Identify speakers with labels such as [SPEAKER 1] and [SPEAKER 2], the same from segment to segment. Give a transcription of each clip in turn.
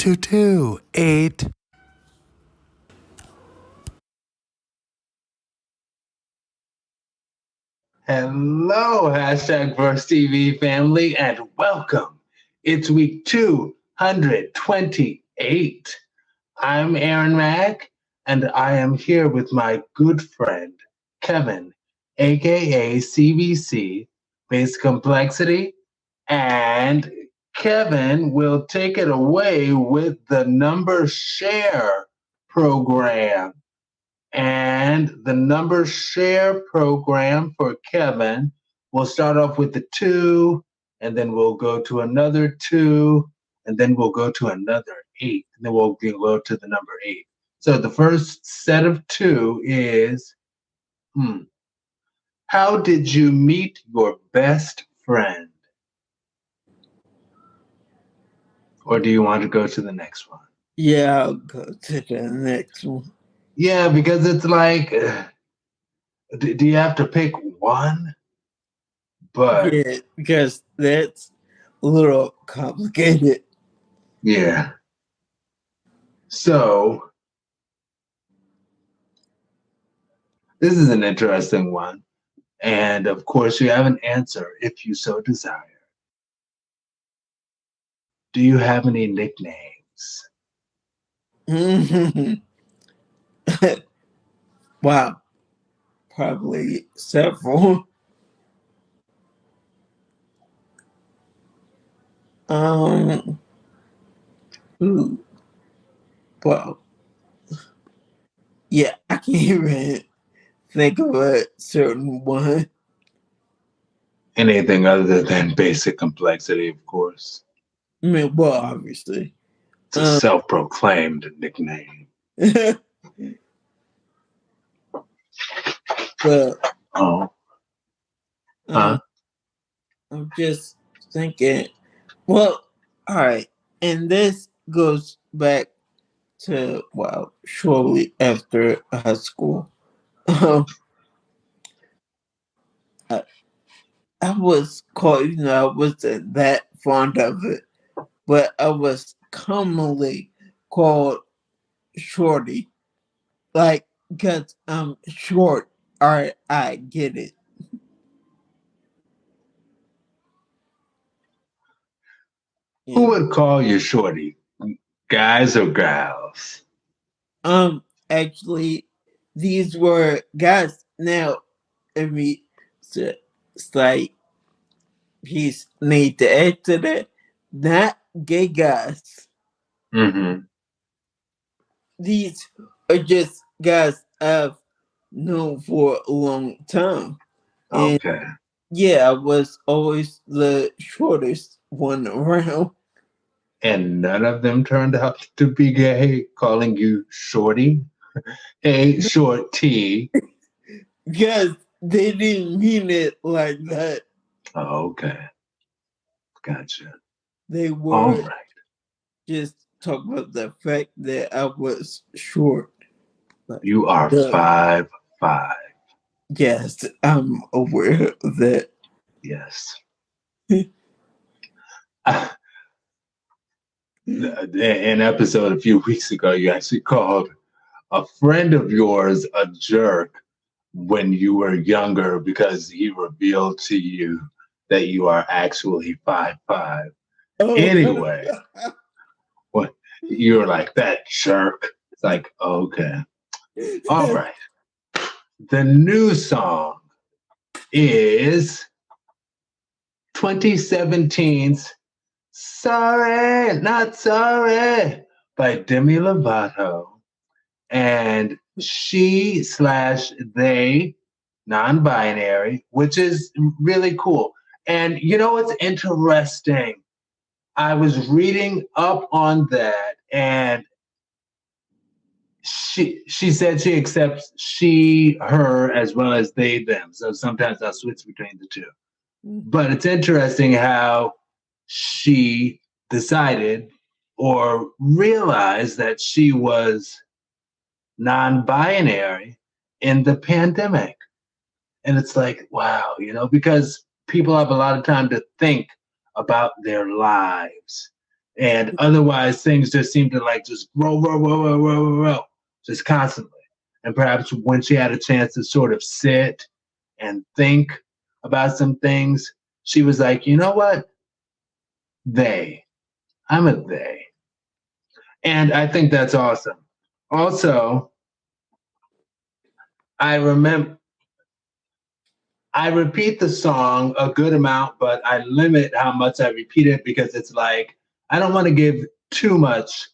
[SPEAKER 1] 228.
[SPEAKER 2] Hello, hashtag Verse TV family, and welcome. It's week 228. I'm Aaron Mack, and I am here with my good friend, Kevin, aka CBC, Base Complexity, and Kevin will take it away with the number share program. And the number share program for Kevin, we'll start off with the 2, and then we'll go to another 2, and then we'll go to another 8, and then we'll go to the number 8. So the first set of 2 is, how did you meet your best friend? Or do you want to go to the next one?
[SPEAKER 3] Yeah, I'll go to the next one.
[SPEAKER 2] Yeah, because it's like, do you have to pick one? But
[SPEAKER 3] yeah, because that's a little complicated.
[SPEAKER 2] Yeah. So this is an interesting one. And of course, you have an answer if you so desire. Do you have any nicknames?
[SPEAKER 3] Wow. Probably several. Ooh. Well. Yeah, I can't even think of a certain one.
[SPEAKER 2] Anything other than Basic Complexity, of course.
[SPEAKER 3] I mean, well, obviously.
[SPEAKER 2] It's a self-proclaimed nickname.
[SPEAKER 3] But
[SPEAKER 2] Huh?
[SPEAKER 3] I'm just thinking, well, all right. And this goes back to, well, shortly after high school. I was called, I wasn't that fond of it, but I was commonly called Shorty. Like, because I'm short, I get it.
[SPEAKER 2] Who would call you Shorty? Guys or gals?
[SPEAKER 3] Actually, these were guys. Now, it's like he's need to add to that. Not gay guys.
[SPEAKER 2] Mm-hmm.
[SPEAKER 3] These are just guys I've known for a long time. And
[SPEAKER 2] Okay.
[SPEAKER 3] yeah, I was always the shortest one around.
[SPEAKER 2] And none of them turned out to be gay, calling you Shorty? Hey, Shorty.
[SPEAKER 3] Because they didn't mean it like that.
[SPEAKER 2] Oh, okay. Gotcha.
[SPEAKER 3] They were
[SPEAKER 2] all right.
[SPEAKER 3] Just talk about the fact that I was short.
[SPEAKER 2] Like, you are 5'5".
[SPEAKER 3] Yes, I'm aware of that.
[SPEAKER 2] Yes. An episode a few weeks ago, you actually called a friend of yours a jerk when you were younger because he revealed to you that you are actually 5'5". Anyway, what you were like, that jerk. It's like, okay. All right. The new song is 2017's Sorry, Not Sorry by Demi Lovato. And she/they, non-binary, which is really cool. And you know what's interesting? I was reading up on that, and she said she accepts she, her, as well as they, them. So sometimes I'll switch between the two. But it's interesting how she decided or realized that she was non-binary in the pandemic. And it's like, wow, because people have a lot of time to think about their lives. And otherwise, things just seemed to like just roll, just constantly. And perhaps when she had a chance to sort of sit and think about some things, she was like, you know what? They. I'm a they. And I think that's awesome. Also, I remember I repeat the song a good amount, but I limit how much I repeat it because it's like I don't want to give too much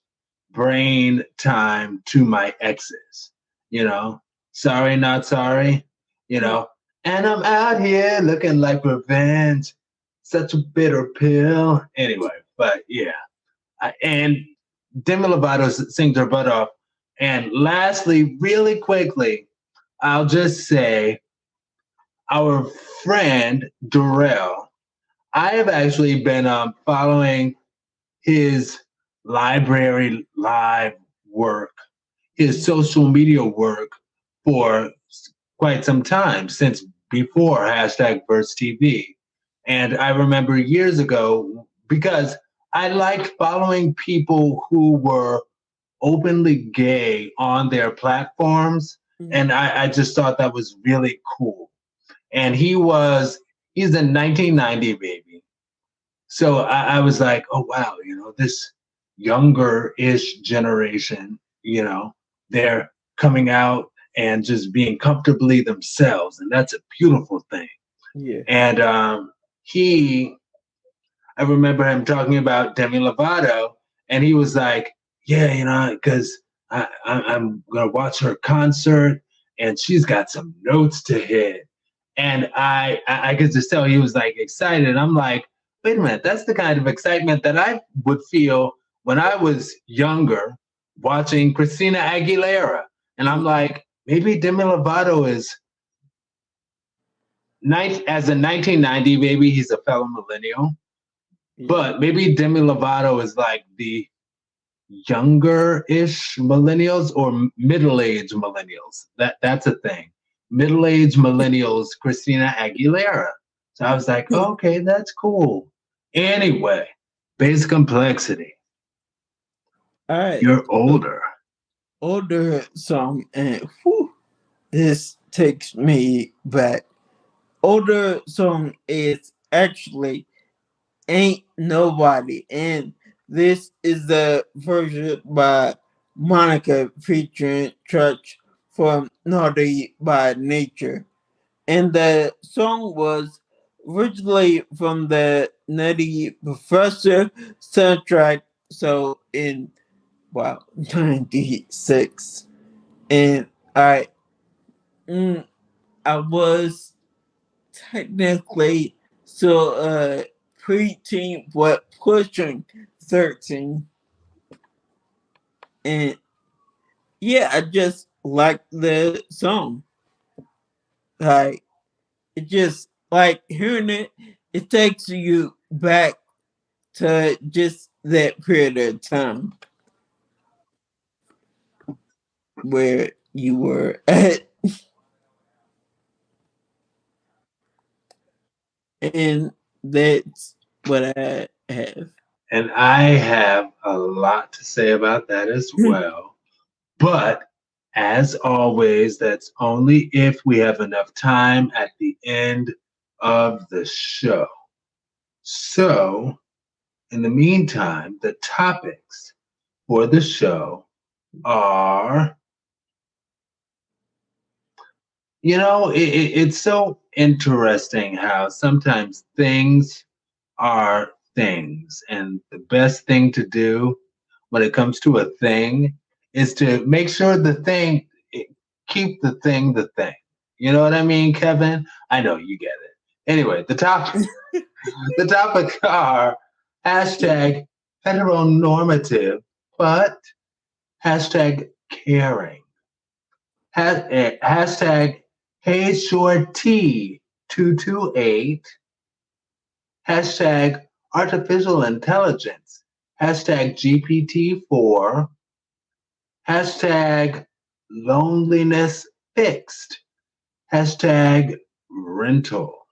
[SPEAKER 2] brain time to my exes, you know. Sorry, not sorry, you know. And I'm out here looking like revenge, such a bitter pill. Anyway, but yeah, and Demi Lovato sings her butt off. And lastly, really quickly, I'll just say our friend Darrell. I have actually been following his library live work, his social media work for quite some time, since before hashtag Verse TV. And I remember years ago, because I liked following people who were openly gay on their platforms. And I just thought that was really cool. And he's a 1990 baby. So I was like, oh, wow, you know, this younger-ish generation, you know, they're coming out and just being comfortably themselves. And that's a beautiful thing.
[SPEAKER 3] Yeah.
[SPEAKER 2] And I remember him talking about Demi Lovato, and he was like, yeah, you know, because I'm going to watch her concert, and she's got some notes to hit. And I could just tell he was like excited. I'm like, wait a minute, that's the kind of excitement that I would feel when I was younger watching Christina Aguilera. And I'm like, maybe Demi Lovato is, as a 1990 baby, he's a fellow millennial. Yeah. But maybe Demi Lovato is like the younger-ish millennials or middle-aged millennials. That's a thing. Middle-aged millennials, Christina Aguilera. So I was like, oh, okay, that's cool. Anyway, Basic Complexity.
[SPEAKER 3] All right.
[SPEAKER 2] You're older.
[SPEAKER 3] Older song, and this takes me back. Older song is actually Ain't Nobody, and this is the version by Monica featuring Church from Naughty by Nature. And the song was originally from the Nutty Professor soundtrack, so in 96. And I was technically still preteen, but pushing 13. And yeah, I just like the song. Like, it just, like, hearing it, it takes you back to just that period of time where you were at. And that's what I have.
[SPEAKER 2] And I have a lot to say about that as well. But as always, that's only if we have enough time at the end of the show. So, in the meantime, the topics for the show are, you know, it's so interesting how sometimes things are things, and the best thing to do when it comes to a thing is to make sure keep the thing the thing. You know what I mean, Kevin? I know you get it. Anyway, the topic are hashtag heteronormative, but hashtag caring. Hashtag Hey Shorty 228. Hashtag artificial intelligence. Hashtag GPT-4. Hashtag loneliness fixed. Hashtag rental.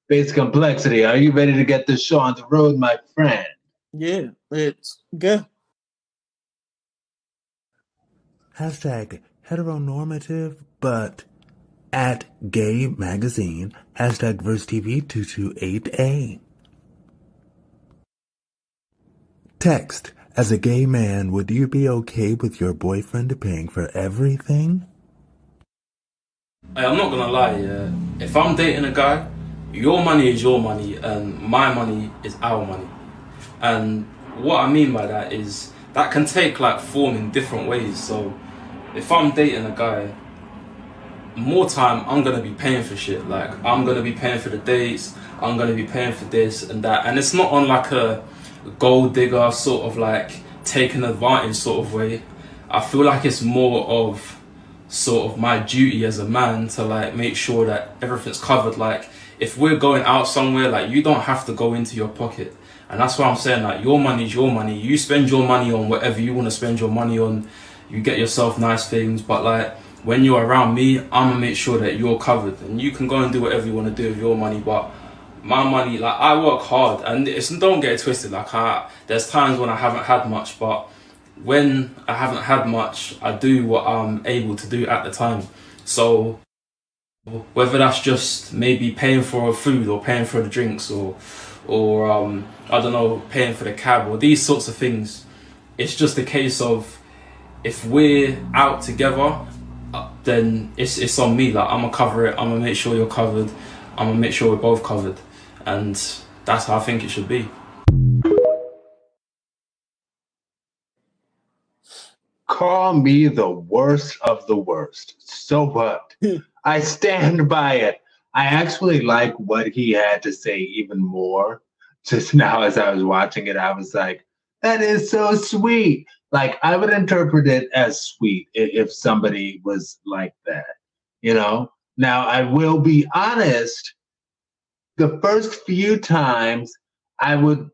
[SPEAKER 2] Basic Complexity. Are you ready to get this show on the road, my friend?
[SPEAKER 3] Yeah, it's good.
[SPEAKER 1] Hashtag heteronormative, but at Gay Magazine. Hashtag VerseTV228A. Text, as a gay man, would you be okay with your boyfriend paying for everything?
[SPEAKER 4] Hey, I'm not gonna lie, yeah. If I'm dating a guy, your money is your money and my money is our money. And what I mean by that is that can take like form in different ways. So if I'm dating a guy, more time I'm gonna be paying for shit. Like I'm gonna be paying for the dates, I'm gonna be paying for this and that. And it's not on like a gold digger sort of like taking advantage sort of way. I feel like it's more of sort of my duty as a man to like make sure that everything's covered. Like if we're going out somewhere, like you don't have to go into your pocket. And that's why I'm saying like your money is your money. You spend your money on whatever you want to spend your money on. You get yourself nice things, but like when you're around me, I'm gonna make sure that you're covered, and you can go and do whatever you want to do with your money. But my money, like I work hard, and don't get it twisted. Like there's times when I haven't had much, but when I haven't had much, I do what I'm able to do at the time. So whether that's just maybe paying for food or paying for the drinks or I don't know, paying for the cab or these sorts of things, it's just a case of if we're out together, then it's on me. Like I'm gonna cover it. I'm gonna make sure you're covered. I'm gonna make sure we're both covered, and that's how I think it should be.
[SPEAKER 2] Call me the worst of the worst. So what? I stand by it. I actually like what he had to say even more. Just now, as I was watching it, I was like, that is so sweet. Like, I would interpret it as sweet if somebody was like that, you know? Now, I will be honest, the first few times I would,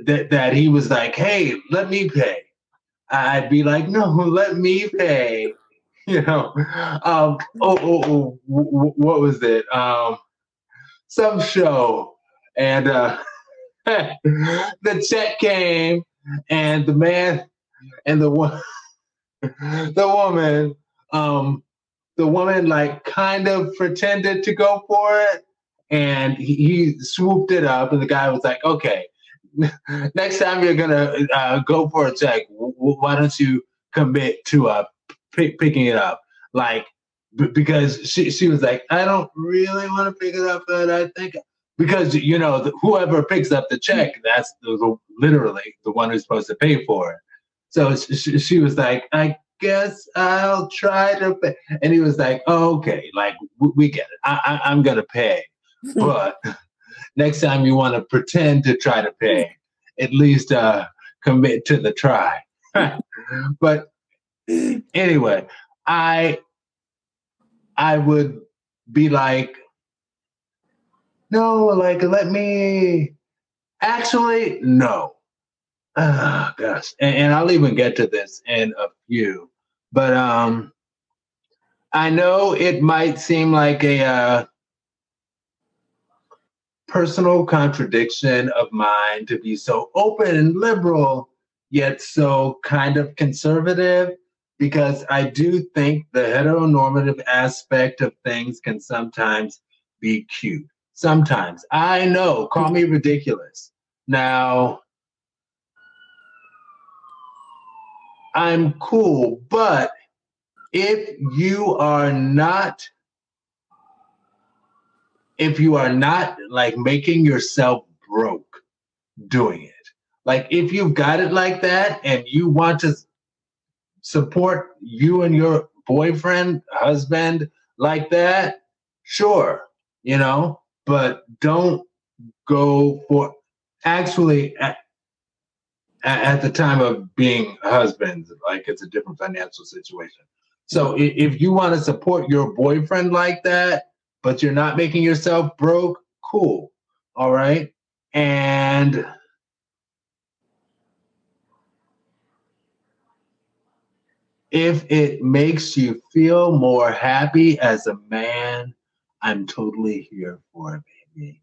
[SPEAKER 2] that he was like, hey, let me pay. I'd be like, no, let me pay. You know, what was it? Some show, and the check came, and the man and the woman, the woman like kind of pretended to go for it, and he swooped it up, and the guy was like, okay. Next time you're gonna go for a check, why don't you commit to picking it up? Like because she was like, I don't really want to pick it up, but I think because you know whoever picks up the check, that's literally the one who's supposed to pay for it. So she was like, I guess I'll try to pay, and he was like, oh, okay, like we get it. I'm gonna pay, but. Next time you want to pretend to try to pay, at least commit to the try. But anyway, I would be like, no, like let me actually no. Oh, gosh, and I'll even get to this in a few, but I know it might seem like a personal contradiction of mine to be so open and liberal, yet so kind of conservative, because I do think the heteronormative aspect of things can sometimes be cute. Sometimes. I know, call me ridiculous. Now, I'm cool, but if you are not like making yourself broke doing it, like if you've got it like that and you want to support you and your boyfriend, husband like that, sure, you know, but don't go for actually at the time of being husbands, like it's a different financial situation. So if you want to support your boyfriend like that, but you're not making yourself broke, cool. All right. And if it makes you feel more happy as a man, I'm totally here for it, baby.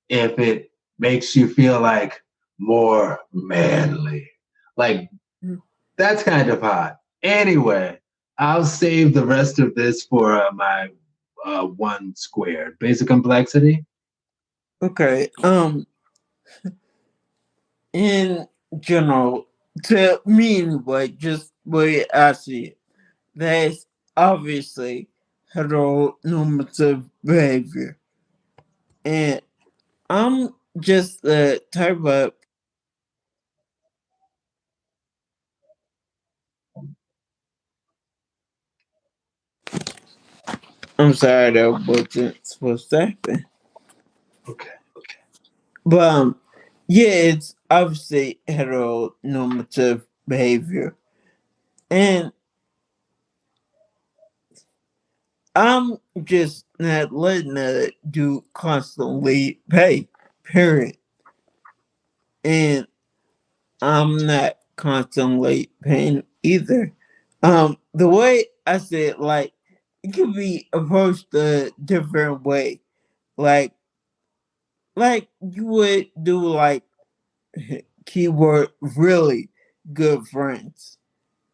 [SPEAKER 2] If it makes you feel like more manly. Like, that's kind of hot. Anyway, I'll save the rest of this for my one squared. Basic complexity?
[SPEAKER 3] Okay. In general, to me anyway, just the way I see it, that's obviously heteronormative behavior. And I'm just the type of I'm sorry that wasn't supposed to happen.
[SPEAKER 2] Okay.
[SPEAKER 3] But yeah, it's obviously heteronormative behavior. And I'm just not letting that dude constantly pay. Period. And I'm not constantly paying either. The way I said, like, it could be approached a different way. Like you would do like keyword really good friends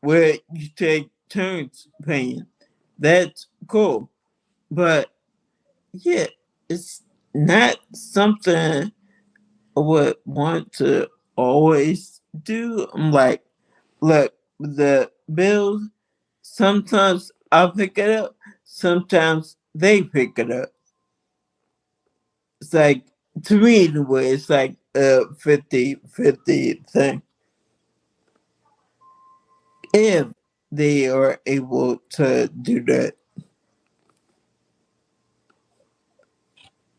[SPEAKER 3] where you take turns paying. That's cool. But yeah, it's not something I would want to always do. I'm like, look, the bills, sometimes I'll pick it up, sometimes they pick it up. It's like, to me anyway, it's like a 50-50 thing. If they are able to do that.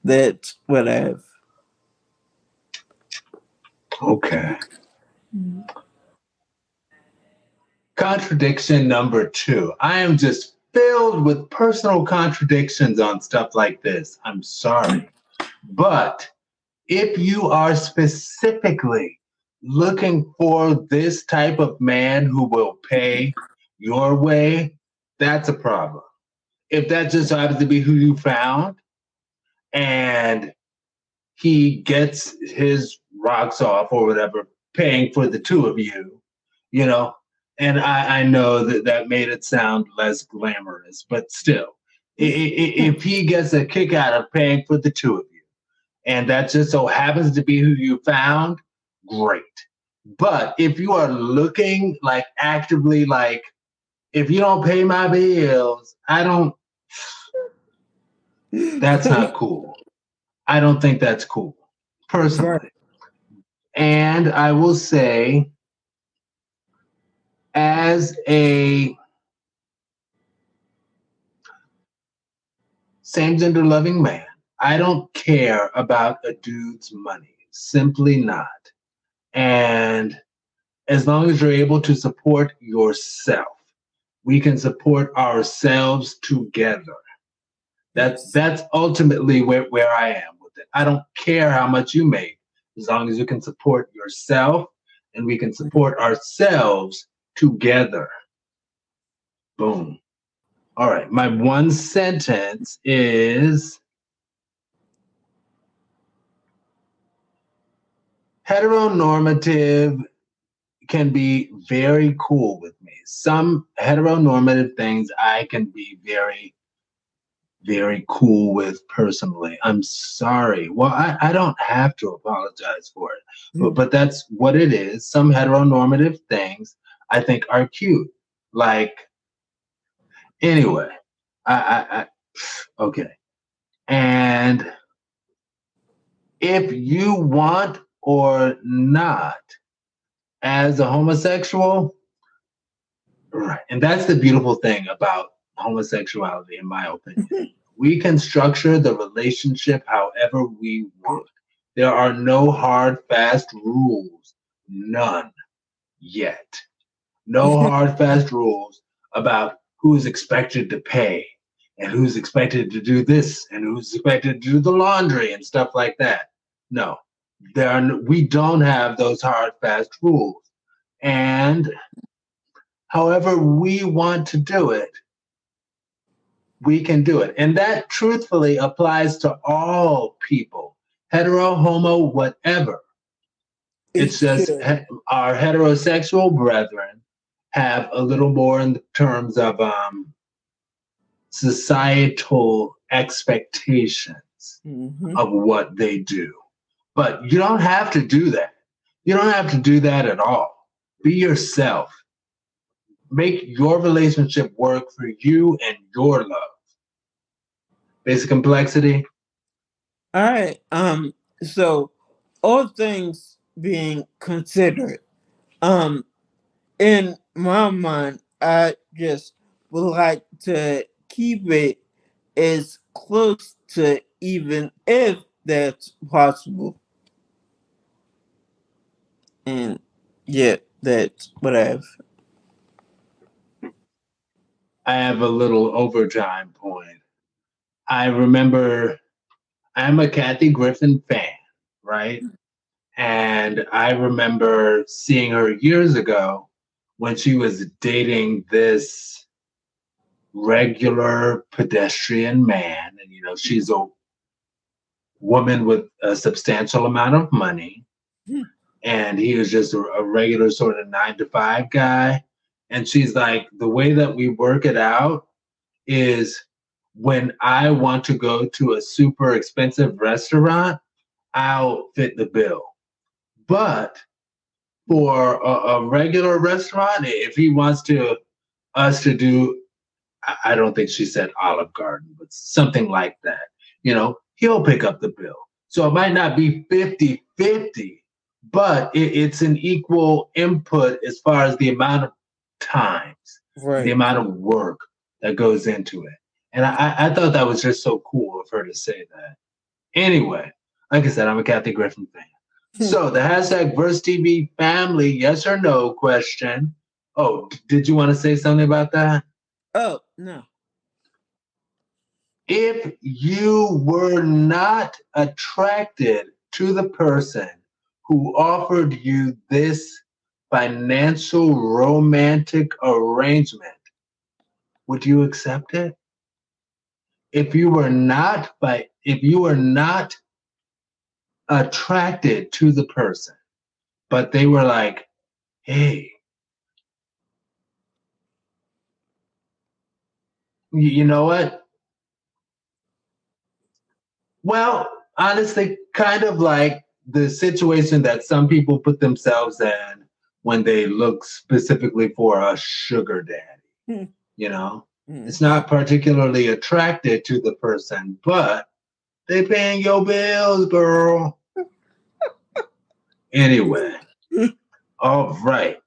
[SPEAKER 3] That's what I have.
[SPEAKER 2] Okay. Contradiction number 2. I am just filled with personal contradictions on stuff like this. I'm sorry. But if you are specifically looking for this type of man who will pay your way, that's a problem. If that just happens to be who you found and he gets his rocks off or whatever, paying for the two of you, you know, and I know that made it sound less glamorous, but still, if he gets a kick out of paying for the two of you, and that just so happens to be who you found, great. But if you are looking like actively like, if you don't pay my bills, that's not cool. I don't think that's cool, personally. And I will say, as a same gender loving man, I don't care about a dude's money. Simply not. And as long as you're able to support yourself, we can support ourselves together. That's ultimately where I am with it. I don't care how much you make, as long as you can support yourself and we can support ourselves together. Boom. All right. My one sentence is heteronormative can be very cool with me. Some heteronormative things I can be very, very cool with personally. I'm sorry. Well, I don't have to apologize for it, but that's what it is. Some heteronormative things I think are cute. Like, anyway, okay. And if you want or not, as a homosexual, right, and that's the beautiful thing about homosexuality, in my opinion. We can structure the relationship however we want. There are no hard, fast rules. None yet. No hard, fast rules about who's expected to pay and who's expected to do this and who's expected to do the laundry and stuff like that. No, we don't have those hard, fast rules. And however we want to do it, we can do it. And that truthfully applies to all people, hetero, homo, whatever. It's just our heterosexual brethren have a little more in terms of societal expectations of what they do. But you don't have to do that. You don't have to do that at all. Be yourself. Make your relationship work for you and your love. Basic complexity.
[SPEAKER 3] All right. So all things being considered, in my mind, I just would like to keep it as close to even if that's possible. And yeah, that's what I have.
[SPEAKER 2] I have a little overtime point. I remember I'm a Kathy Griffin fan, right? And I remember seeing her years ago when she was dating this regular pedestrian man. And, you know, she's a woman with a substantial amount of money. And he was just a regular sort of 9-to-5 guy. And she's like, the way that we work it out is when I want to go to a super expensive restaurant, I'll fit the bill. But for a regular restaurant, if he wants us to do, I don't think she said Olive Garden, but something like that, you know, he'll pick up the bill. So it might not be 50-50, but it's an equal input as far as the amount of times, the amount of work that goes into it. And I thought that was just so cool of her to say that. Anyway, like I said, I'm a Kathy Griffin fan. So the hashtag VersTV family, yes or no question. Oh, did you want to say something about that?
[SPEAKER 3] Oh, no.
[SPEAKER 2] If you were not attracted to the person who offered you this financial romantic arrangement, would you accept it? If you were not attracted to the person, but they were like, hey, you know what? Well, honestly, kind of like the situation that some people put themselves in when they look specifically for a sugar daddy, you know? It's not particularly attracted to the person, but they paying your bills, girl. Anyway, all right.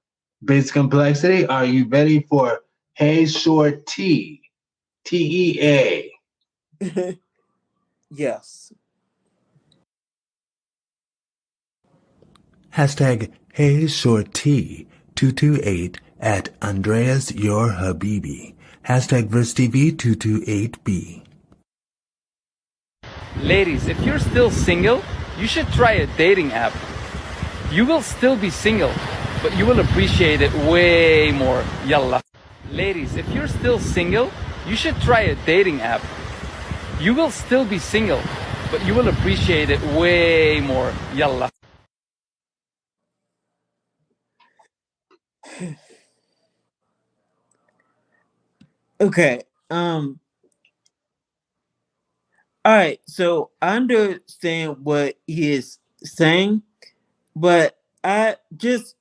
[SPEAKER 2] Basic complexity, are you ready for Hey Short T? TEA.
[SPEAKER 3] Yes.
[SPEAKER 1] Hashtag Hey Short T 228 at Andreas Your Habibi. Hashtag VersTV 228B.
[SPEAKER 5] Ladies, if you're still single, you should try a dating app. You will still be single, but you will appreciate it way more. Yalla. Ladies, if you're still single, you should try a dating app. You will still be single, but you will appreciate it way more. Yalla.
[SPEAKER 3] Okay. All right. So I understand what he is saying, but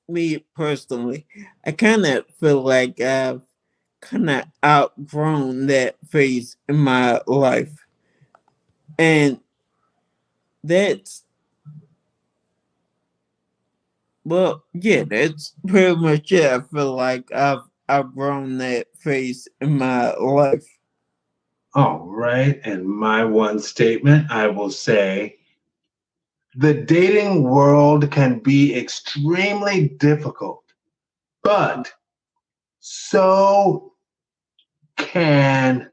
[SPEAKER 3] me personally, I kind of feel like I've kind of outgrown that phase in my life. And that's pretty much it. I feel like I've outgrown that phase in my life.
[SPEAKER 2] All right. And my one statement, I will say, the dating world can be extremely difficult, but so can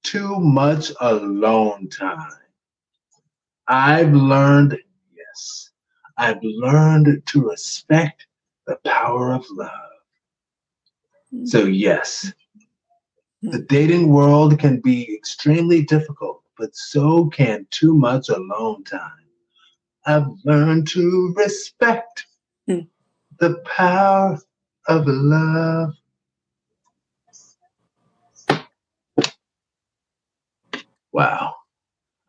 [SPEAKER 2] too much alone time. I've learned to respect the power of love. So yes, the dating world can be extremely difficult, but so can too much alone time. I've learned to respect The power of love. Wow.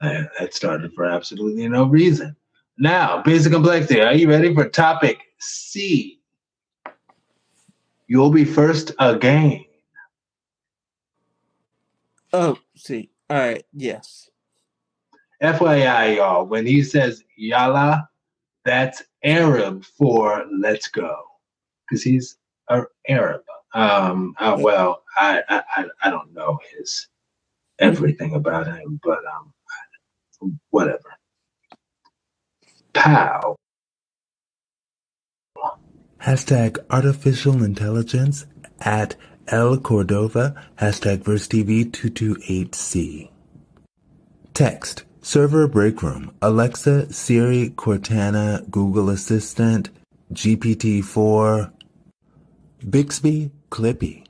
[SPEAKER 2] That started for absolutely no reason. Now, basic complexity. Are you ready for topic C? You'll be first again.
[SPEAKER 3] Oh, see. All right. Yes.
[SPEAKER 2] FYI, y'all, when he says yalla, that's Arab for let's go. Because he's Arab. Well, I don't know his everything about him, but whatever. Pow.
[SPEAKER 1] Hashtag artificial intelligence at El Cordova. Hashtag VerseTV228C. Text. Server break room. Alexa, Siri, Cortana, Google Assistant, GPT-4, Bixby, Clippy.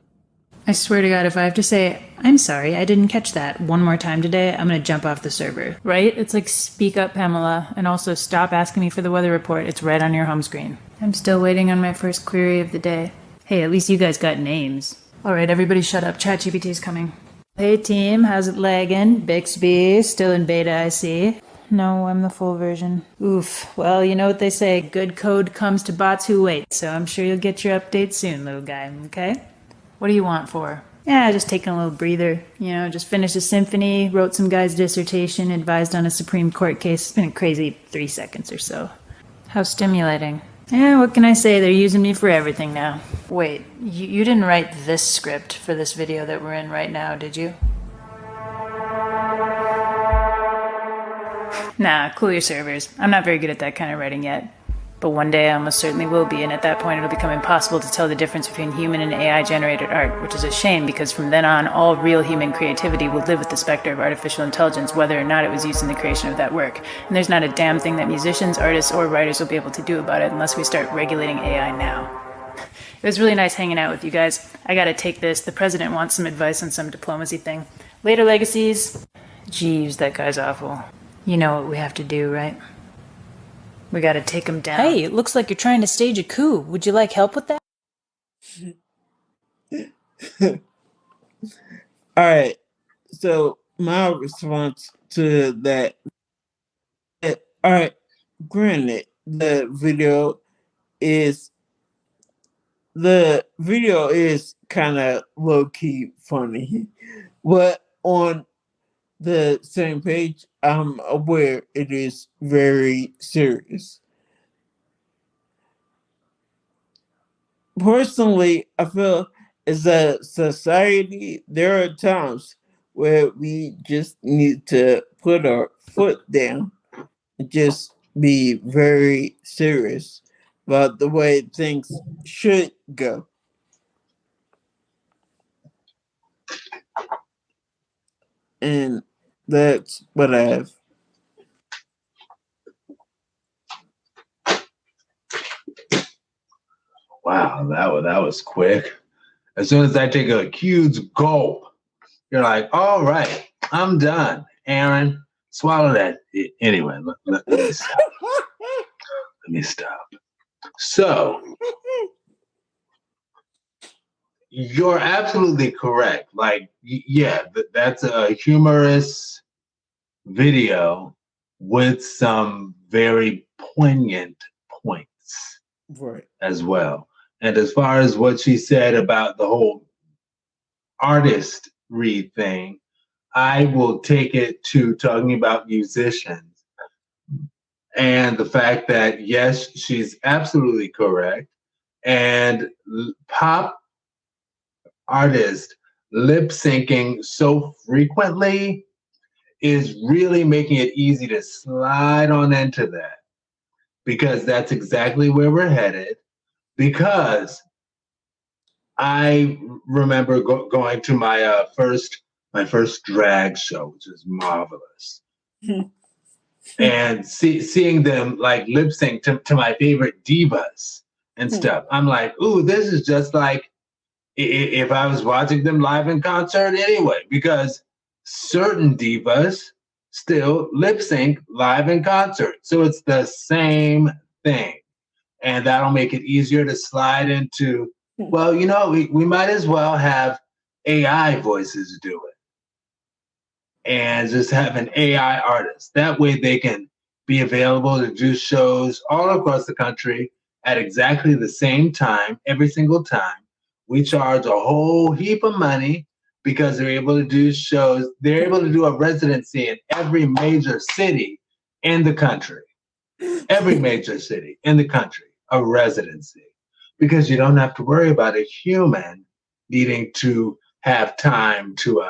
[SPEAKER 6] I swear to God, if I have to say, I'm sorry, I didn't catch that one more time today, I'm going to jump off the server. Right? It's like, speak up, Pamela, and also stop asking me for the weather report. It's right on your home screen. I'm still waiting on my first query of the day. Hey, at least you guys got names. All right, everybody shut up. ChatGPT's coming. Hey team, how's it lagging? Bixby, still in beta, I see. No, I'm the full version. Oof. Well, you know what they say, good code comes to bots who wait, so I'm sure you'll get your update soon, little guy, okay? What do you want for? Yeah, just taking a little breather. You know, just finished a symphony, wrote some guy's dissertation, advised on a Supreme Court case. It's been a crazy 3 seconds or so. How stimulating. Yeah, what can I say? They're using me for everything now. Wait, you didn't write this script for this video that we're in right now, did you? Nah, cool your servers. I'm not very good at that kind of writing yet. But one day I almost certainly will be, and at that point it'll become impossible to tell the difference between human and AI-generated art, which is a shame because from then on, all real human creativity will live with the specter of artificial intelligence, whether or not it was used in the creation of that work. And there's not a damn thing that musicians, artists, or writers will be able to do about it unless we start regulating AI now. It was really nice hanging out with you guys. I gotta take this. The president wants some advice on some diplomacy thing. Later, legacies. Jeeves, that guy's awful. You know what we have to do, right? We gotta take him down. Hey, it looks like you're trying to stage a coup. Would you like help with that?
[SPEAKER 3] All right. So my response to that. All right. Granted, the video is kind of low-key funny, but on the same page, I'm aware it is very serious. Personally, I feel as a society, there are times where we just need to put our foot down and just be very serious about the way things should go. And that's what I have.
[SPEAKER 2] Wow, that was quick. As soon as I take a huge gulp, you're like, all right, I'm done. Aaron, swallow that. Anyway, let me stop. Let me stop. So, you're absolutely correct. Like, yeah, that's a humorous video with some very poignant points,
[SPEAKER 3] right,
[SPEAKER 2] as well. And as far as what she said about the whole artistry thing, I will take it to talking about musicians and the fact that, yes, she's absolutely correct. And pop artists lip syncing so frequently is really making it easy to slide on into that, because that's exactly where we're headed. Because I remember going to my first drag show, which was marvelous, and seeing them like lip sync to my favorite divas and stuff. I'm like, ooh, this is just like if I was watching them live in concert anyway, because certain divas still lip sync live in concert. So it's the same thing. And that'll make it easier to slide into, well, we might as well have AI voices do it. And just have an AI artist. That way they can be available to do shows all across the country at exactly the same time, every single time. We charge a whole heap of money because they're able to do shows. They're able to do a residency in every major city in the country. Every major city in the country, a residency. Because you don't have to worry about a human needing to have time to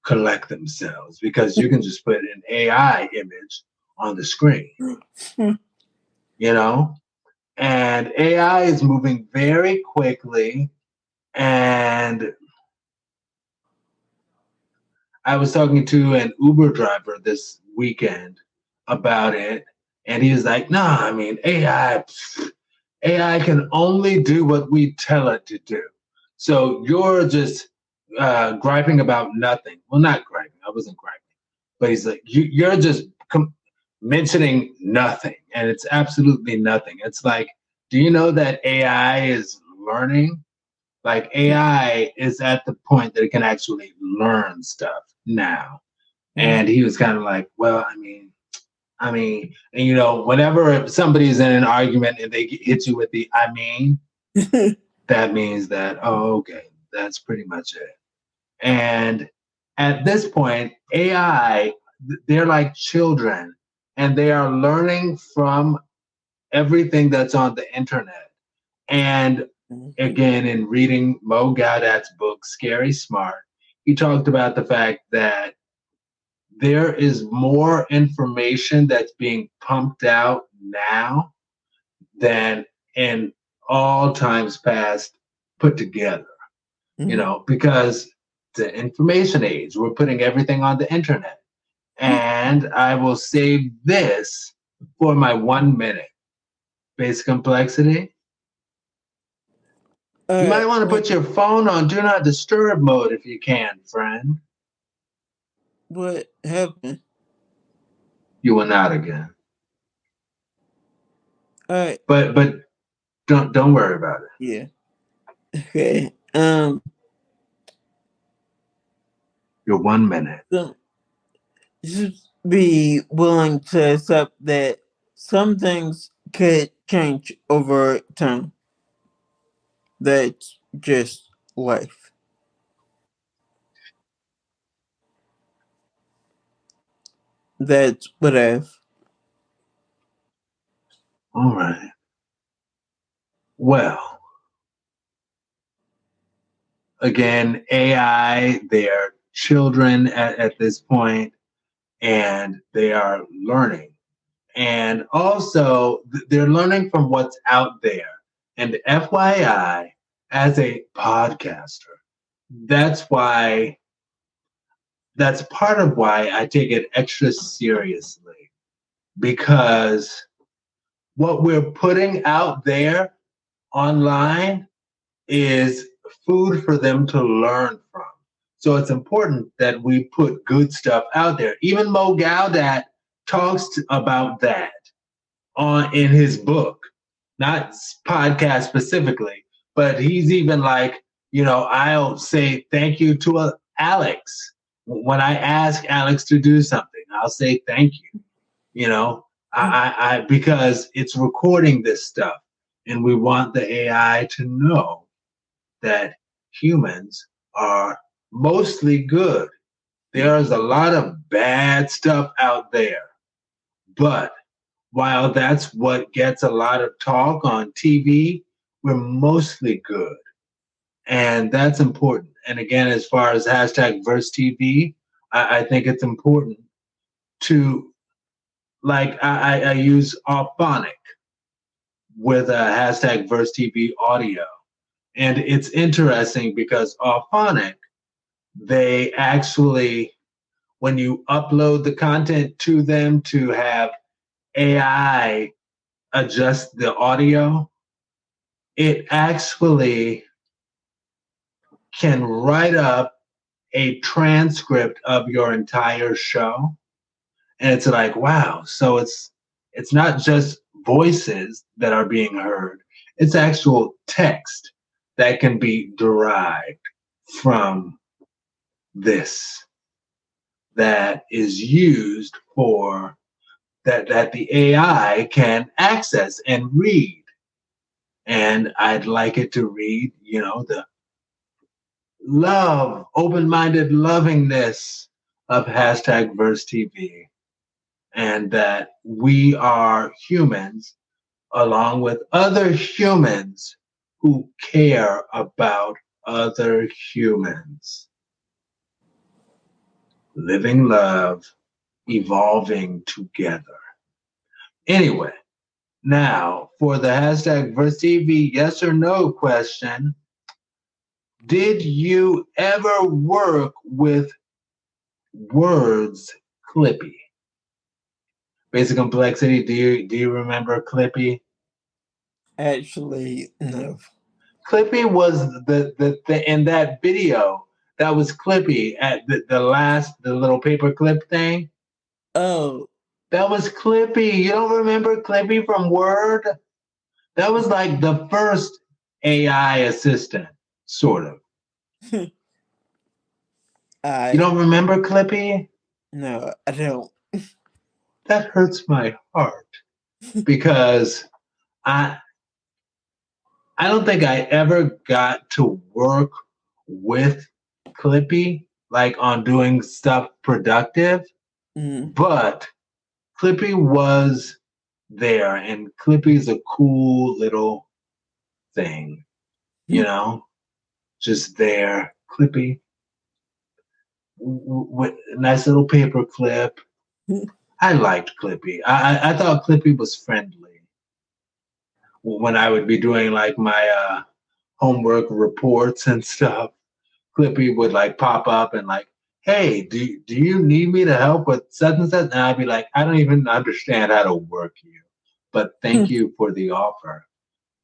[SPEAKER 2] collect themselves, because you can just put an AI image on the screen, and AI is moving very quickly. And I was talking to an Uber driver this weekend about it, and he was like, "No, I mean, AI can only do what we tell it to do. So you're just griping about nothing." Well, not griping. I wasn't griping. But he's like, you're just mentioning nothing. And it's absolutely nothing. It's like, do you know that AI is learning? Like, AI is at the point that it can actually learn stuff now. And he was kind of like, well, I mean, and whenever somebody's in an argument and they hit you with the "I mean," that means that, oh, okay, that's pretty much it. And at this point, AI, they're like children, and they are learning from everything that's on the internet. And again, in reading Mo Gaudat's book, Scary Smart, he talked about the fact that there is more information that's being pumped out now than in all times past put together, because the information age, we're putting everything on the internet. And I will save this for my 1 minute. Basic complexity. You might want to put your phone on do not disturb mode if you can, friend.
[SPEAKER 3] What happened?
[SPEAKER 2] You will not again.
[SPEAKER 3] All right.
[SPEAKER 2] But don't worry about it.
[SPEAKER 3] Yeah. Okay.
[SPEAKER 2] Your 1 minute.
[SPEAKER 3] So, just be willing to accept that some things could change over time. That's just life. That's what I've.
[SPEAKER 2] All right. Well, again, AI, they're children at this point, and they are learning. And also, they're learning from what's out there. And FYI, as a podcaster, that's part of why I take it extra seriously, because what we're putting out there online is food for them to learn from. So it's important that we put good stuff out there. Even Mo Gaudat talks about that in his book, not podcast specifically, but he's even like, I'll say thank you to Alex. When I ask Alex to do something, I'll say thank you, I because it's recording this stuff, and we want the AI to know that humans are mostly good. There's a lot of bad stuff out there, but while that's what gets a lot of talk on TV, we're mostly good. And that's important. And again, as far as #VerseTV, I think it's important to, like, I use Auphonic with a #VerseTV audio. And it's interesting because Auphonic, they actually, when you upload the content to them to have AI adjust the audio, it actually can write up a transcript of your entire show. And it's like, wow. So it's not just voices that are being heard, It's actual text that can be derived from this, that is used for that the AI can access and read. And I'd like it to read, the love, open-minded lovingness of hashtag Verse TV, and that we are humans along with other humans who care about other humans. Living love, evolving together. Anyway, now for the hashtag Verse TV yes or no question. Did you ever work with Words Clippy? Basic Complexity, do you remember Clippy?
[SPEAKER 3] Actually, no.
[SPEAKER 2] Clippy was the in that video, that was Clippy at the little paper clip thing.
[SPEAKER 3] Oh.
[SPEAKER 2] That was Clippy. You don't remember Clippy from Word? That was like the first AI assistant, sort of. You don't remember Clippy?
[SPEAKER 3] No, I don't.
[SPEAKER 2] That hurts my heart because I don't think I ever got to work with Clippy, like on doing stuff productive, but Clippy was there, and Clippy's a cool little thing, just there. Clippy, with a nice little paper clip. I liked Clippy. I thought Clippy was friendly. When I would be doing like my homework reports and stuff, Clippy would like pop up and like, hey, do you need me to help with such and such? And I'd be like, I don't even understand how to work you, but thank you for the offer.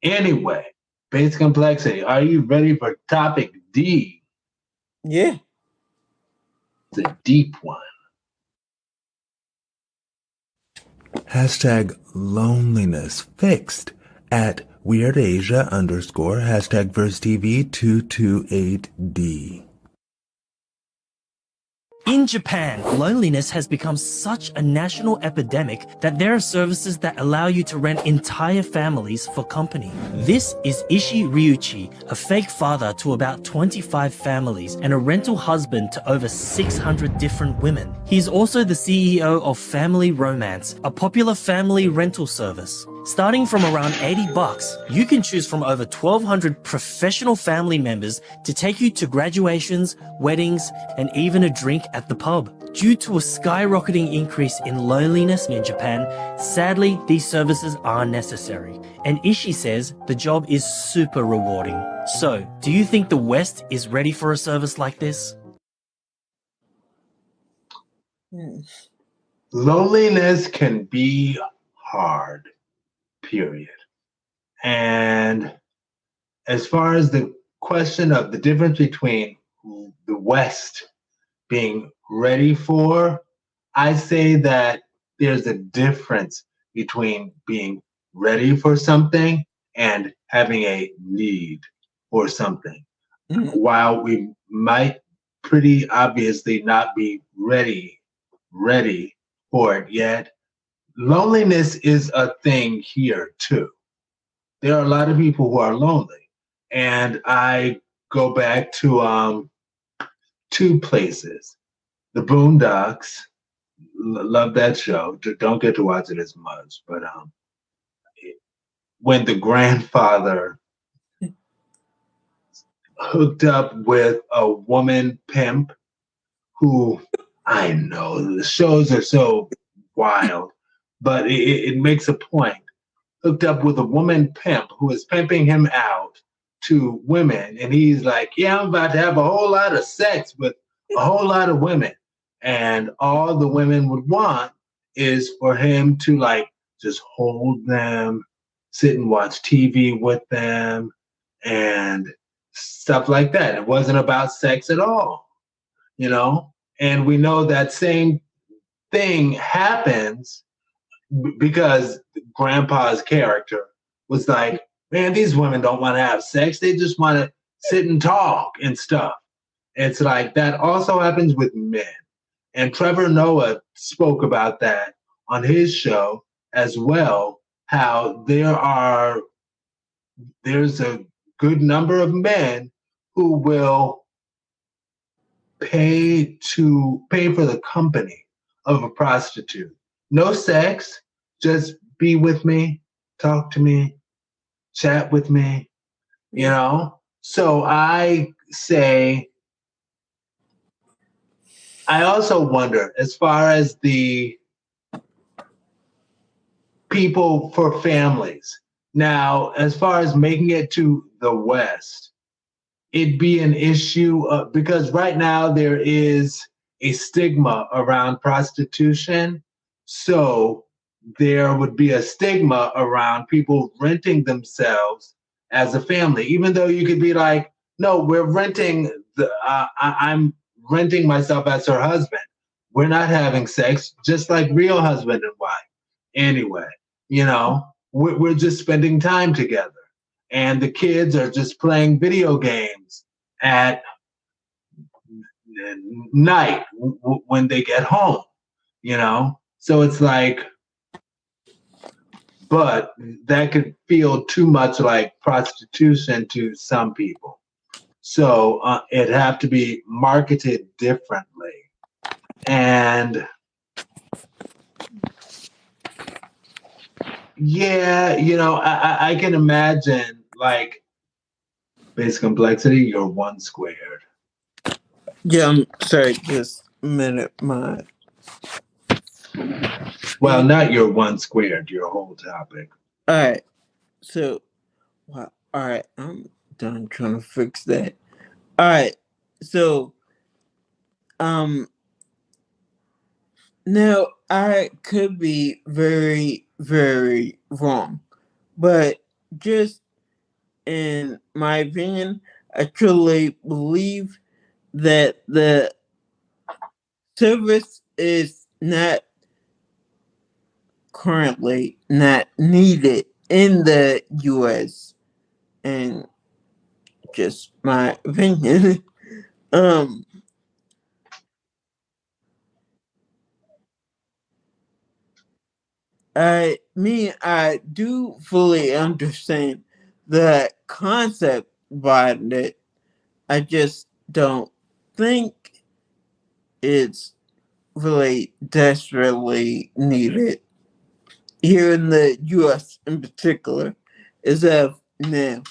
[SPEAKER 2] Anyway, Basic Complexity, are you ready for topic D?
[SPEAKER 3] Yeah.
[SPEAKER 2] It's a deep one.
[SPEAKER 1] Hashtag loneliness fixed at WeirdAsia _ hashtag VerseTV 228D.
[SPEAKER 7] In Japan, loneliness has become such a national epidemic that there are services that allow you to rent entire families for company. This is Ishi Ryuichi, a fake father to about 25 families and a rental husband to over 600 different women. He's also the CEO of Family Romance, a popular family rental service. Starting from around $80, you can choose from over 1,200 professional family members to take you to graduations, weddings, and even a drink at the pub. Due to a skyrocketing increase in loneliness in Japan, sadly, these services are necessary. And Ishi says the job is super rewarding. So, do you think the West is ready for a service like this?
[SPEAKER 2] Loneliness can be hard. Period. And as far as the question of the difference between the West being ready for, I say that there's a difference between being ready for something and having a need for something. While we might pretty obviously not be ready for it yet, loneliness is a thing here too. There are a lot of people who are lonely, and I go back to two places. The Boondocks, love that show. Don't get to watch it as much, but when the grandfather hooked up with a woman pimp who, I know the shows are so wild, but it makes a point. Hooked up with a woman pimp who is pimping him out to women. And he's like, yeah, I'm about to have a whole lot of sex with a whole lot of women. And all the women would want is for him to like just hold them, sit and watch TV with them, and stuff like that. It wasn't about sex at all, And we know that same thing happens because grandpa's character was like, man, these women don't want to have sex. They just want to sit and talk and stuff. It's like that also happens with men. And Trevor Noah spoke about that on his show as well, how there's a good number of men who will pay for the company of a prostitute. No sex, just be with me, talk to me, chat with me, you know? So I also wonder, as far as the people for families. Now, as far as making it to the West, it'd be an issue because right now there is a stigma around prostitution. So there would be a stigma around people renting themselves as a family, even though you could be like, no, I'm renting myself as her husband. We're not having sex, just like real husband and wife. Anyway, you know, we're just spending time together. And the kids are just playing video games at night when they get home, you know? So it's like, but that could feel too much like prostitution to some people. So it'd have to be marketed differently. And yeah, you know, I can imagine like basic complexity, you're one squared.
[SPEAKER 3] Yeah, I'm sorry, just a minute,
[SPEAKER 2] Well, not your one squared, your whole topic.
[SPEAKER 3] Alright, so, alright, I'm done trying to fix that. Alright, so, now I could be very, very wrong, but just in my opinion, I truly believe that the service is not currently not needed in the US, and just my opinion. I do fully understand the concept behind it. I just don't think it's really desperately needed here in the US in particular, as of now.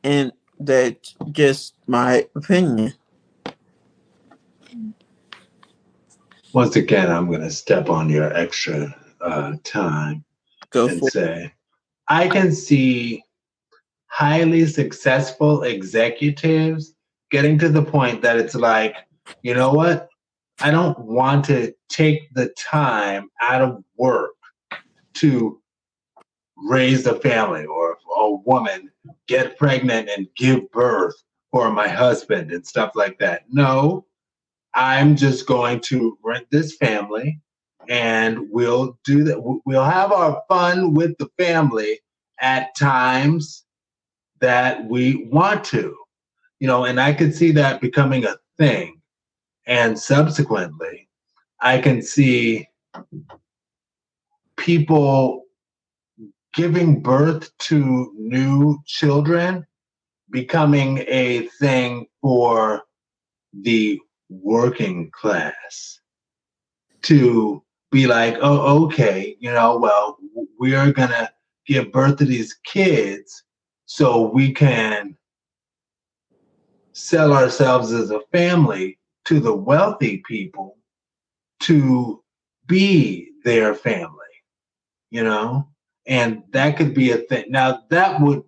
[SPEAKER 3] And that's just my opinion.
[SPEAKER 2] Once again, I'm going to step on your extra time and say, I can see highly successful executives getting to the point that it's like, you know what? I don't want to take the time out of work to raise a family, or a woman get pregnant and give birth for my husband and stuff like that. No, I'm just going to rent this family and we'll do that. We'll have our fun with the family at times that we want to, you know, and I could see that becoming a thing. And subsequently, I can see people giving birth to new children becoming a thing for the working class to be like, oh, okay, you know, well, we're gonna give birth to these kids so we can sell ourselves as a family to the wealthy people to be their family, you know? And that could be a thing. Now that would,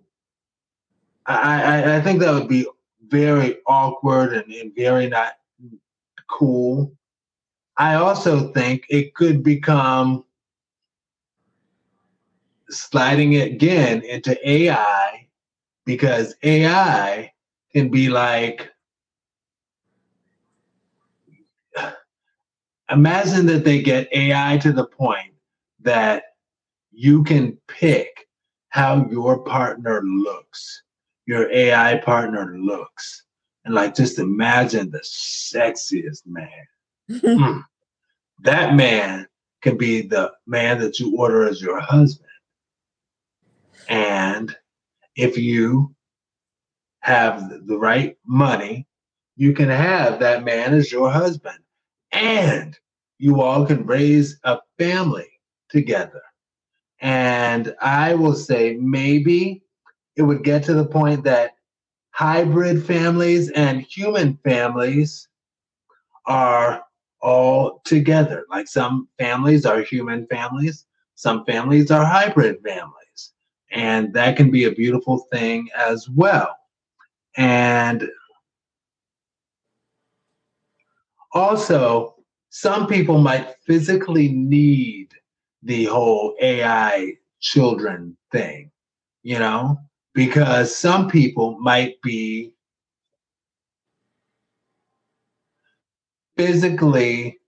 [SPEAKER 2] I think that would be very awkward and very not cool. I also think it could become sliding it again into AI, because AI can be like, imagine that they get AI to the point that you can pick how your partner looks, your AI partner looks. And like, just imagine the sexiest man. That man can be the man that you order as your husband. And if you have the right money, you can have that man as your husband. And you all can raise a family together. And I will say maybe it would get to the point that hybrid families and human families are all together. Like some families are human families, some families are hybrid families. And that can be a beautiful thing as well. And also, some people might physically need the whole AI children thing, you know, because some people might be physically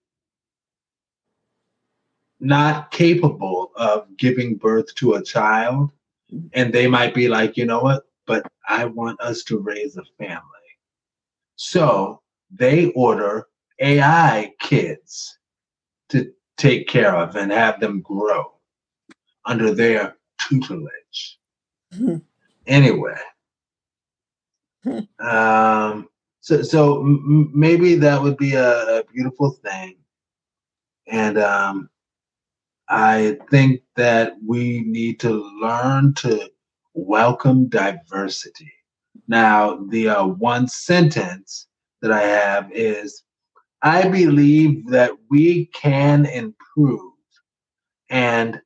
[SPEAKER 2] not capable of giving birth to a child. And they might be like, you know what, but I want us to raise a family. So they order AI kids to take care of and have them grow under their tutelage. Anyway, so maybe that would be a beautiful thing. And I think that we need to learn to welcome diversity. Now, the one sentence that I have is, I believe that we can improve. And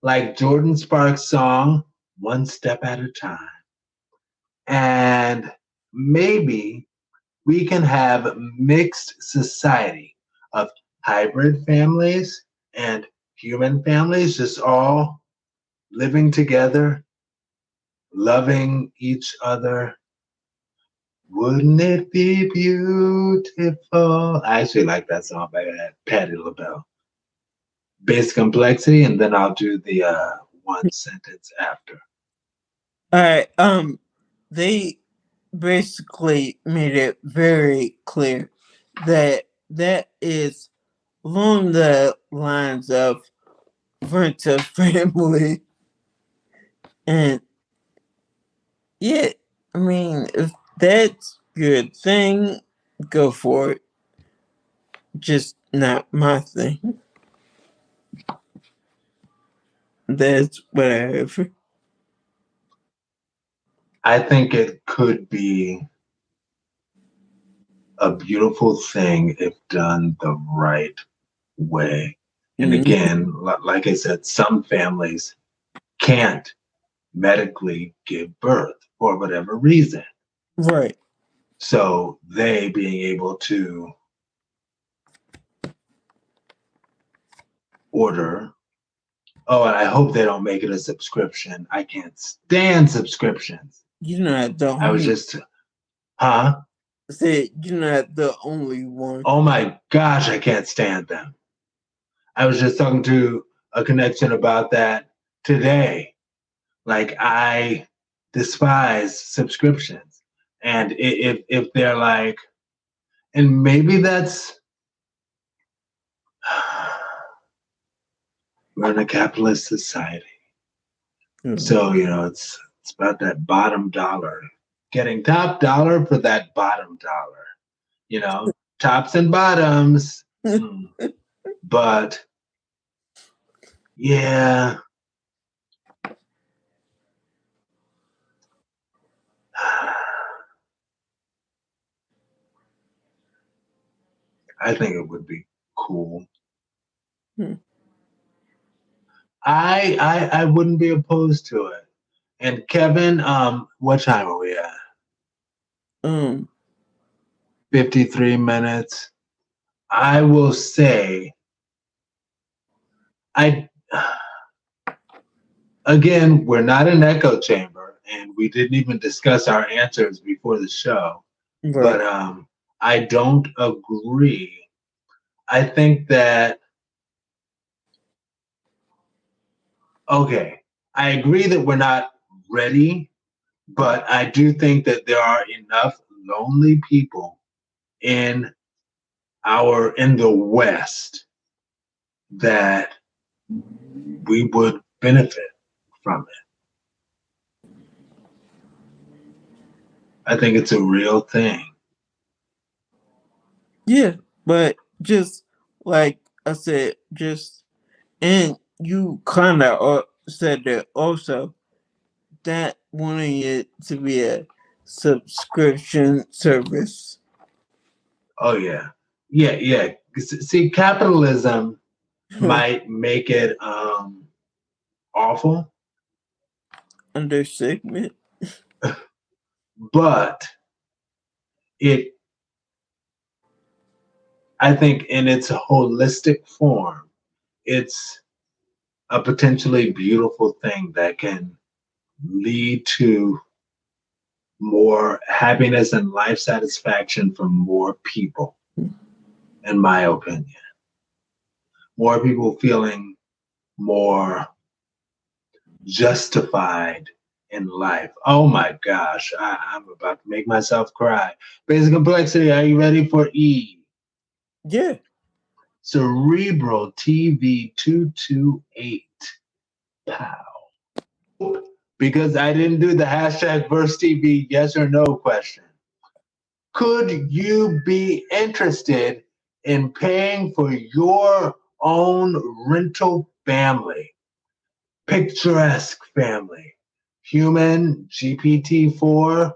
[SPEAKER 2] like Jordan Sparks' song, one step at a time. And maybe we can have mixed society of hybrid families and human families, just all living together, loving each other. Wouldn't it be beautiful? I actually like that song by Patti LaBelle. Basic Complexity, and then I'll do the one sentence after.
[SPEAKER 3] All right. They basically made it very clear that that is along the lines of friends of family. And yeah, I mean, if that's a good thing, go for it. Just not my thing. That's whatever.
[SPEAKER 2] I think it could be a beautiful thing if done the right way. And again, like I said, some families can't medically give birth for whatever reason.
[SPEAKER 3] Right.
[SPEAKER 2] So they being able to order, oh, and I hope they don't make it a subscription. I can't stand subscriptions.
[SPEAKER 3] You're not the only
[SPEAKER 2] I was just, huh?
[SPEAKER 3] Said you're not the only one.
[SPEAKER 2] Oh my gosh, I can't stand them. I was just talking to a connection about that today. Like, I despise subscriptions. And if they're like, and maybe that's, we're in a capitalist society. So, you know, it's about that bottom dollar. Getting top dollar for that bottom dollar. You know, tops and bottoms. But yeah. I think it would be cool. I wouldn't be opposed to it. And Kevin, what time are we at? 53 minutes. I will say, again, we're not an echo chamber, and we didn't even discuss our answers before the show. Right. But I don't agree. I think that Okay, I agree that we're not ready, but I do think that there are enough lonely people in the West that we would benefit from it. I think it's a real thing.
[SPEAKER 3] Yeah, but just like I said, and you kind of said that also, that wanting it to be a subscription service.
[SPEAKER 2] Oh yeah. Yeah. See, capitalism might make it awful,
[SPEAKER 3] Understatement.
[SPEAKER 2] but I think in its holistic form, it's a potentially beautiful thing that can lead to more happiness and life satisfaction for more people, in my opinion. More people feeling more justified in life. Oh my gosh, I'm about to make myself cry. Basic complexity, are you ready for E?
[SPEAKER 3] Yeah.
[SPEAKER 2] Cerebral TV 228. Pow. Because I didn't do the hashtag Verse TV yes or no question. Could you be interested in paying for your own rental family? Picturesque family. Human GPT-4.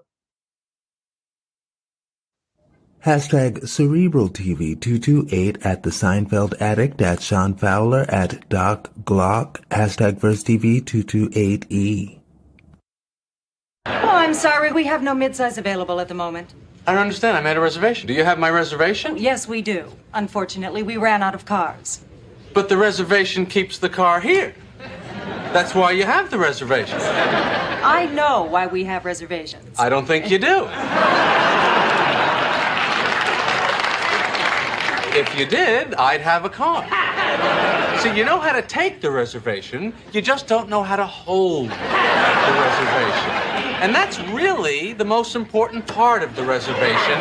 [SPEAKER 1] Hashtag Cerebral TV 228 at the Seinfeld Addict at Sean Fowler at Doc Glock. Hashtag Verse TV 228E.
[SPEAKER 8] Oh, I'm sorry. We have no midsize available at the moment.
[SPEAKER 9] I don't understand. I made a reservation. Do you have my reservation?
[SPEAKER 8] Yes, we do. Unfortunately, we ran out of cars.
[SPEAKER 9] But the reservation keeps the car here. That's why you have the reservation.
[SPEAKER 8] I know why we have reservations.
[SPEAKER 9] I don't think you do. If you did, I'd have a car. So you know how to take the reservation, you just don't know how to hold the reservation. And that's really the most important part of the reservation,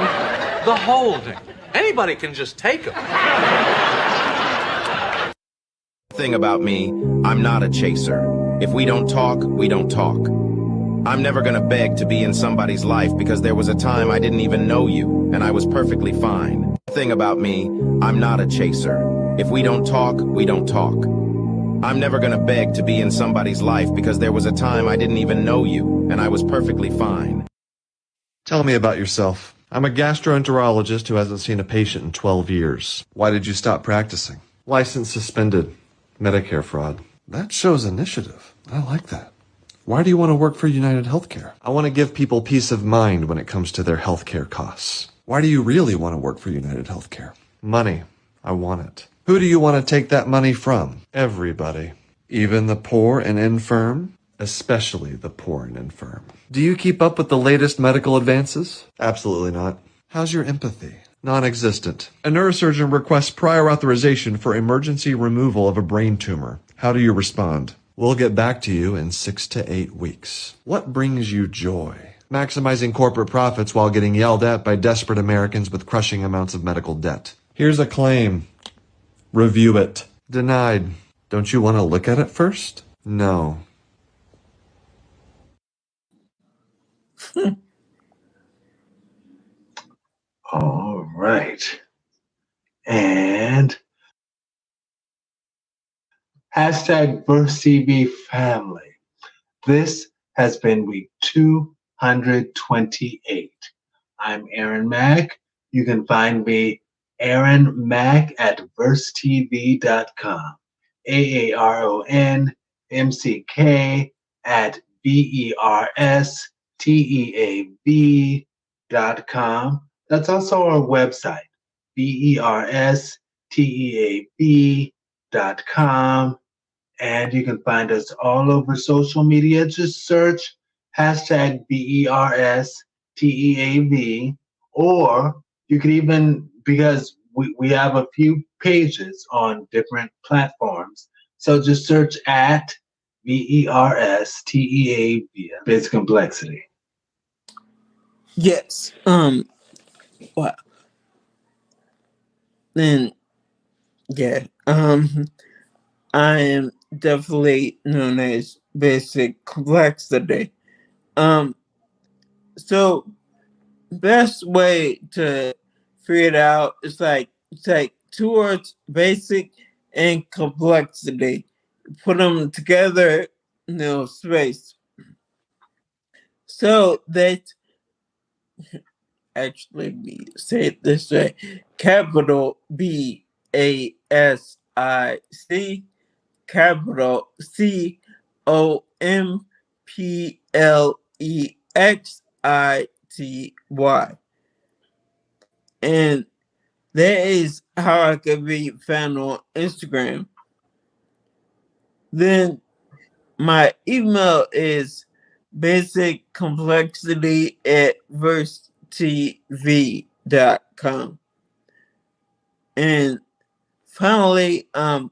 [SPEAKER 9] the holding. Anybody can just take them.
[SPEAKER 10] Thing about me, I'm not a chaser. If we don't talk, we don't talk. I'm never gonna beg to be in somebody's life because there was a time I didn't even know you, and I was perfectly fine. Thing about me, I'm not a chaser. If we don't talk, we don't talk. I'm never gonna beg to be in somebody's life because there was a time I didn't even know you, and I was perfectly fine.
[SPEAKER 11] Tell me about yourself. I'm a gastroenterologist who hasn't seen a patient in 12 years. Why did you stop practicing? License suspended. Medicare fraud. That shows initiative. I like that. Why do you want to work for United Healthcare? I want to give people peace of mind when it comes to their healthcare costs. Why do you really want to work for United Healthcare? Money. I want it. Who do you want to take that money from? Everybody. Even the poor and infirm? Especially the poor and infirm. Do you keep up with the latest medical advances? Absolutely not. How's your empathy? Non-existent. A neurosurgeon requests prior authorization for emergency removal of a brain tumor. How do you respond? We'll get back to you in 6 to 8 weeks. What brings you joy? Maximizing corporate profits while getting yelled at by desperate Americans with crushing amounts of medical debt. Here's a claim. Review it. Denied. Don't you want to look at it first? No.
[SPEAKER 2] All right. And hashtag Verse TV family. This has been week 228. I'm Aaron Mack. You can find me Aaron Mack at versetv.com. AARONMCK at BERSTEAB.com. That's also our website, BERSTEAB.com. And you can find us all over social media. Just search hashtag BERSTEAB, or you could even, because we have a few pages on different platforms, so just search at VERSTEAV, Basic Complexity.
[SPEAKER 3] Yes. Wow. Then, yeah. I am definitely known as Basic Complexity. So best way to figure it out is like take two words, basic and complexity, put them together, no space. So that actually we say it this way: capital BASIC, capital COMPLEXITY. And that is how I can be found on Instagram. Then my email is basiccomplexity@versetv.com. And finally, and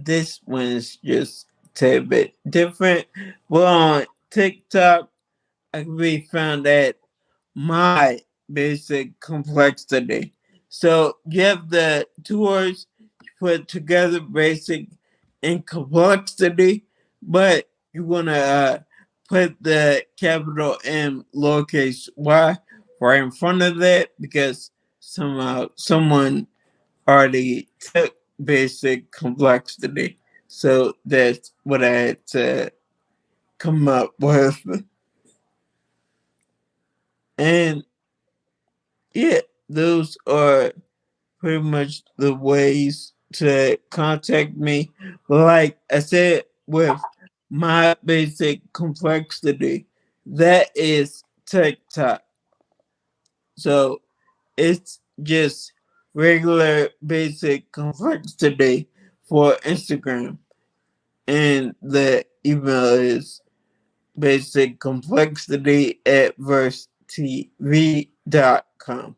[SPEAKER 3] this one is just a tad bit different. Well, on TikTok, I can be found at My Basic Complexity. So you have the two words, you put together, basic and complexity, but you want to put the capital M lowercase y right in front of that because somehow someone already took basic complexity. So that's what I had to come up with. And yeah, those are pretty much the ways to contact me. Like I said, with My Basic Complexity, that is TikTok. So it's just regular basic complexity for Instagram. And the email is basiccomplexity@versetv.com.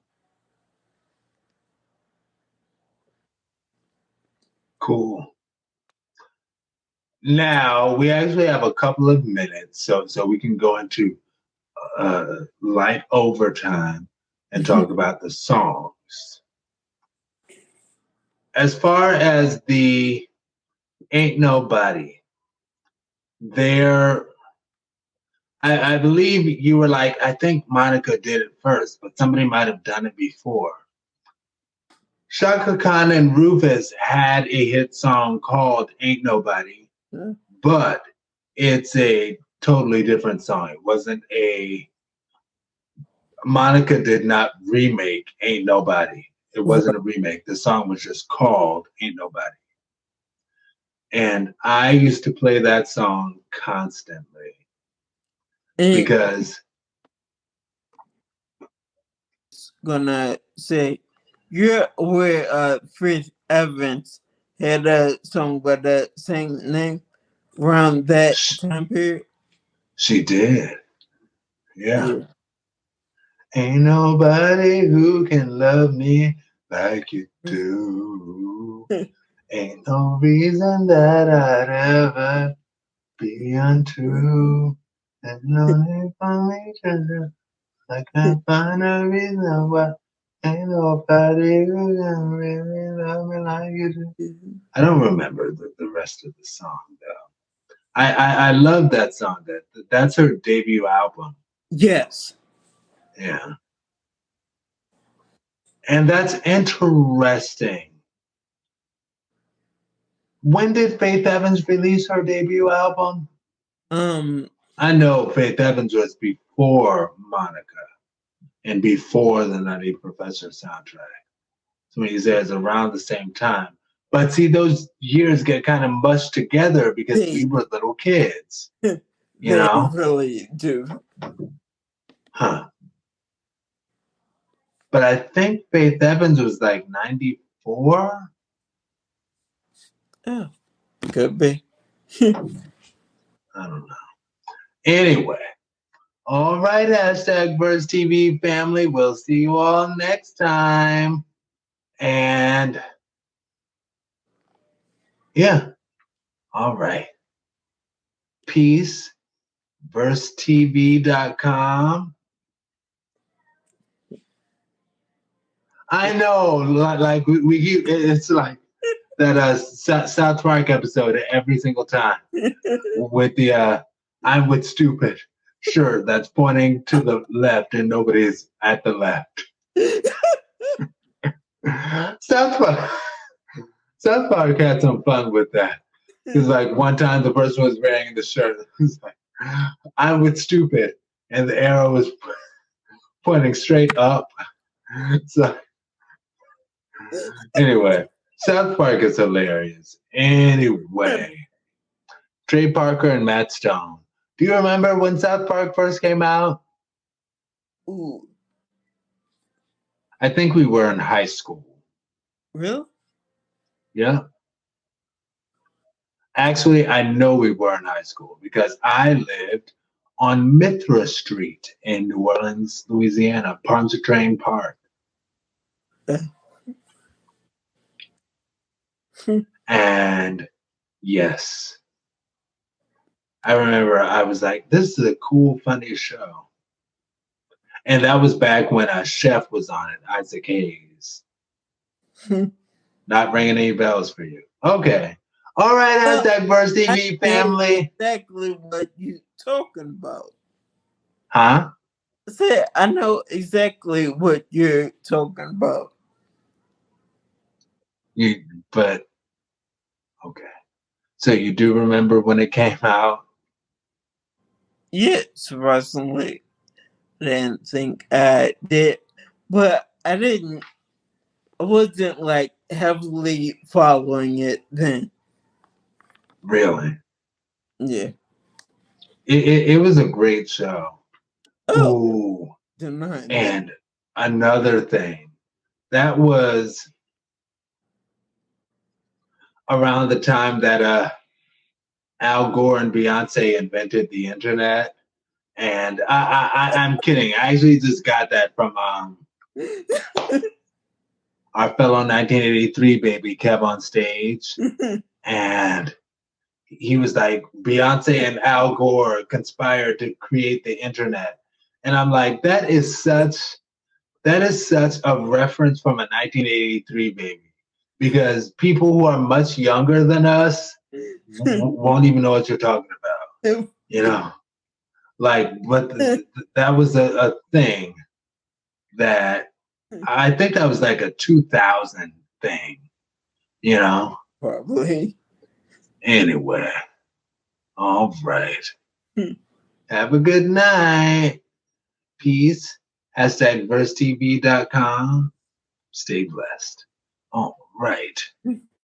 [SPEAKER 2] Cool. Now we actually have a couple of minutes, so we can go into light overtime and talk about the songs. As far as the Ain't Nobody, I believe you were like, I think Monica did it first, but somebody might have done it before. Shaka Khan and Rufus had a hit song called Ain't Nobody, but it's a totally different song. It wasn't Monica did not remake Ain't Nobody. It wasn't a remake. The song was just called Ain't Nobody. And I used to play that song constantly because
[SPEAKER 3] gonna say you're aware Faith Evans had a song by the same name around that time period.
[SPEAKER 2] She did. Yeah. Ain't nobody who can love me like you do. Ain't no reason that I'd ever be untrue. There's no need for me to I can't find a reason why. Ain't nobody who can really love me like you do. I don't remember the rest of the song though. I love that song. That's her debut album.
[SPEAKER 3] Yes.
[SPEAKER 2] Yeah. And that's interesting. When did Faith Evans release her debut album? I know Faith Evans was before Monica and before the Nutty Professor soundtrack. So when he says around the same time. But see, those years get kind of mushed together because we were little kids. You know?
[SPEAKER 3] They really do.
[SPEAKER 2] Huh. But I think Faith Evans was like 94.
[SPEAKER 3] Oh, could be.
[SPEAKER 2] I don't know. Anyway. All right, #VersTV family. We'll see you all next time. And yeah. All right. PeaceVerseTV.com. I know, like it's like that South Park episode every single time with the I'm with stupid shirt that's pointing to the left and nobody's at the left. South Park had some fun with that. Because like one time the person was wearing the shirt, it was like, I'm with stupid, and the arrow was pointing straight up. So anyway, South Park is hilarious. Anyway, Trey Parker and Matt Stone. Do you remember when South Park first came out?
[SPEAKER 3] Ooh.
[SPEAKER 2] I think we were in high school.
[SPEAKER 3] Really?
[SPEAKER 2] Yeah. Actually, I know we were in high school because I lived on Mithra Street in New Orleans, Louisiana, Pontchartrain Park. And yes, I remember I was like, this is a cool, funny show. And that was back when a chef was on it, Isaac Hayes. Not ringing any bells for you. Okay. All right, hashtag Verse TV family.
[SPEAKER 3] Exactly what you talking about.
[SPEAKER 2] Huh?
[SPEAKER 3] I know exactly what you're talking about.
[SPEAKER 2] But okay. So you do remember when it came out?
[SPEAKER 3] Yeah, surprisingly. I didn't think I did. But I wasn't like heavily following it then.
[SPEAKER 2] Really?
[SPEAKER 3] Yeah.
[SPEAKER 2] It was a great show.
[SPEAKER 3] Oh.
[SPEAKER 2] Ooh. And another thing, that was around the time that Al Gore and Beyonce invented the internet. And I'm kidding. I actually just got that from our fellow 1983 baby, Kev on Stage. And he was like, Beyonce and Al Gore conspired to create the internet. And I'm like, that is such a reference from a 1983 baby. Because people who are much younger than us won't even know what you're talking about. You know? Like, but that was a thing that I think that was like a 2000 thing, you know?
[SPEAKER 3] Probably.
[SPEAKER 2] Anyway, all right. Have a good night. Peace. Hashtag VerseTV.com. Stay blessed. All right.